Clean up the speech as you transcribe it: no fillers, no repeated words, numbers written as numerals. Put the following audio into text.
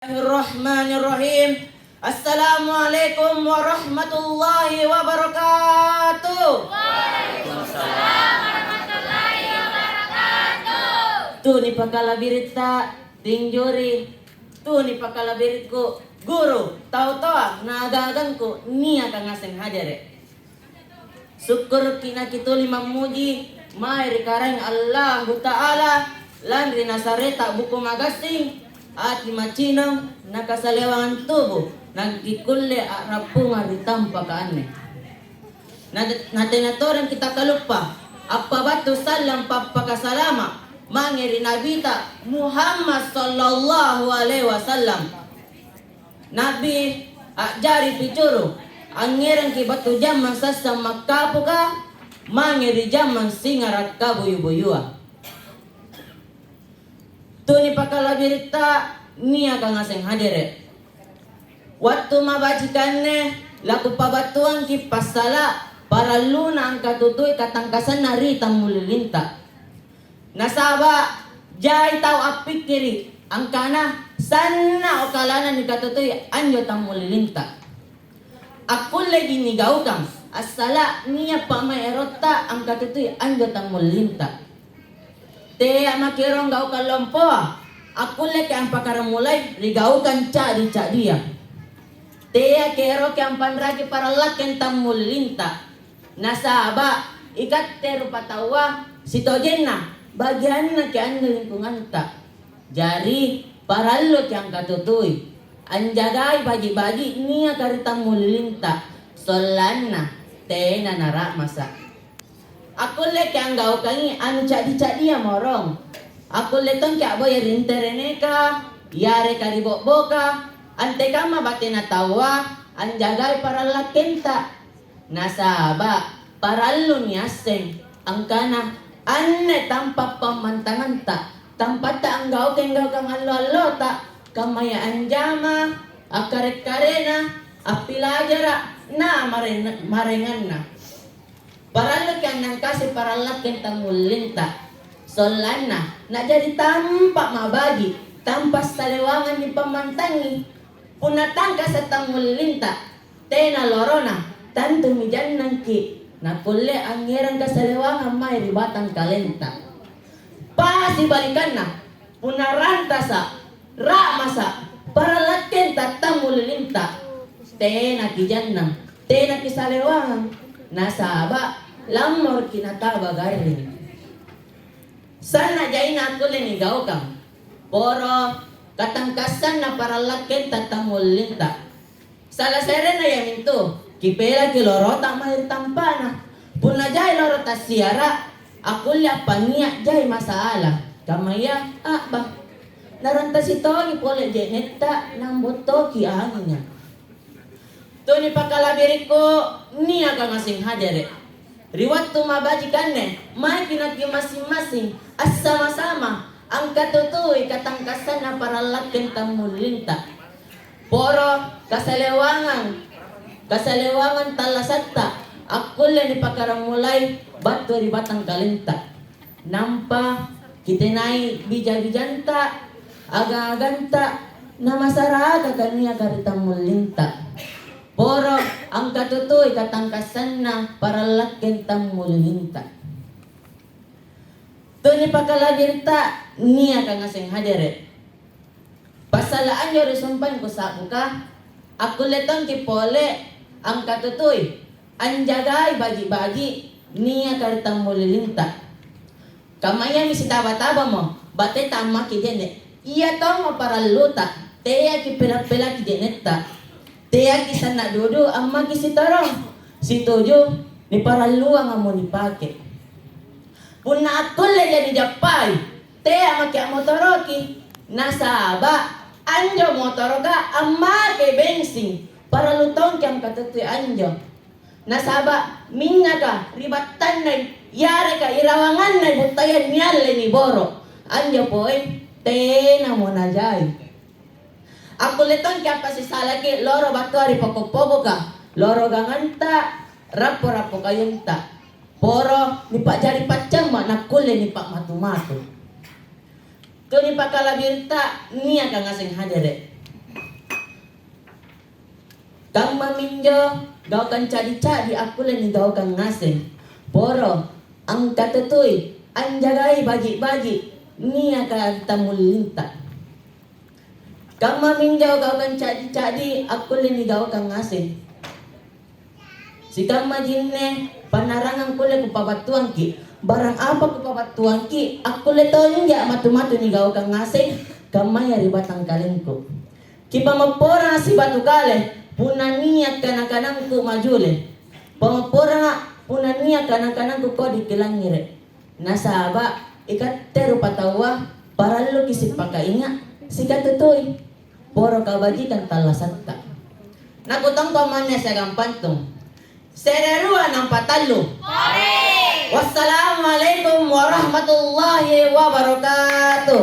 Bismillahirrahmanirrahim. Assalamualaikum warahmatullahi wabarakatuh. Waalaikumsalam warahmatullahi wabarakatuh. Tu ni pakalabirita tingjuri. Tu ni pakalabiritku guru. Tahu-tahu nagaganku niya kang aseng hadere. Syukur kina kitu lima muji. Mai karang Allah Ta'ala lan rinasareta buku magasing. At macinaw nakasalewangan tubo nagkikulle arapunga ritampa kaane natinatoran kita kalupa apa batu salam papakasalama mangiri nabita Muhammad sallallahu alaihi wasallam nabi jari picuru angiran ki batu jaman sasa makapuka mangiri jaman singarat kabuyubuyua. Tuni pakalabirita niya kang aseng hadere. Waktu mabajikanne laku pabatuan ki pasala para luna ang katutoy katangkasan na rita mulilinta. Nasaba jay tau apikiri ang kana sana o kalana ni katutoy anyo tang mulilinta. Ako lagi nigaw kang asala niya pa maerota ang katutoy anyo tang mulilinta. Te makirong gau kalompo. Aku lek ang pakaramulay rigau kan di dia. Te kero ke ang panragi para laken tamulinta. Nasaba ikat teru patawa sitojenna bagian na ke ang lingkungan ta. Jari para lo ke ang katutoy. Anjagay bagi-bagi niya karitang mulilinta. Solana te na nara masa. Aku lek yang gau kangi anu cadi-cadi ya morong. Aku letong kya boy rintereneka, yare karibok boka, ante kama batena tawa, anjagai para lakenta. Nasaba para lu niaseng, angkana anne tampak pemantangan ta, tampak ta anggau kenggau kang alo ta, kamaya anjama, akarek karena, apilajara, na marengan na. Para lo yang nang kasih para lakin tamulinta solana na jadi tampak mabagi tampas salewangan ni pamantangi punatangka sa tamulinta tena lorona tantu mijan nangki na kulle angirang kasalewangan may ribatang kalenta pasi balikan na punaranta sa ramasa para lakin tamulinta tena kijanang tena kisalewangan nasaba lamor kinataba garing sana jay na ako linigaw kang poro katangkasan na para lakin tatamulinta sala sere na yamin to kipela kilorota mahir tampana puna jay lorota siara ako liya paniya jay masaala kamaya ba naranta si Tony pole jeneta ng boto ki ahanginya Tuni pakalabirik ko niya kang asing hadere. Riwat tumabajikanne, may pinagi masing-masing as sama-sama ang katutuy katangkasan na para lakin tamulinta. Poro kasalewangan talasatta, akule ni pakaramulay batu ribatang kalinta. Nampa kitenay bija-bijanta, aga-aganta, na masaraga kaniya karitang mulinta. Poro ang katutoy katangkasan na para lakin tamulinta. Tuni pakalagirta niya kang asing hadere. Pasalaan yo risumpan ko sa buka. Ako letong kipole ang katutoy. Anjagay bagi-bagi niya karitang mulilinta. Kamaya mi si taba-taba mo. Bate tama ki jene. Iya tong mo para luta. Teya ki pila-pila ki jeneta. Teya kisan na dudu ang magi si tarong. Si tujo ni para luang ang mo ni pake. Puna ako le ni japay. Teya maki motoroki. Nasaba anjo motoroga ang maki bensing. Para lutong kiyang katutoy anjo. Nasaba minga ka ribatan na yare ka irawangan na butayan niyale ni boro. Anjo po tena mo na jay. Ako letong kaya pasisalagi, loro batori pokok-pokok ka. Loro ganganta, rapo-rapo kayunta. Poro, ni pak jari pacama, nakule ni pak matu-matu. Kuni pakalabirta, niya kang asing hadere. Kang maminjo, gaw kan cadi-cadi aku ni gaw kang ngasih. Poro, ang katutoy, ang jagai baji-baji, niya ka tamulinta. Kang maminjo, gaw kan cadi-cadi, aku ni gaw kang ngasih. Si kang majinne, panarangan kule ku pabatuan ki. Barang apa ku pabatuan ki, aku le toyo ya matu-matu ni gaw kang ngasih, kamay aribatang kalengko. Kipa mapora si batu kale, punaniya kanang-kanang ku majule. Pamapora nga, punaniya kanang-kanang ku kodi kilangire. Nasaba, ikat teru patawa, para lo kisip pakainga, si katutoy. Poro kabajikan talasatta. Nakutang pamannya sa gampantong. Sereruan ng patalo. Wassalamualaikum warahmatullahi wabarakatuh.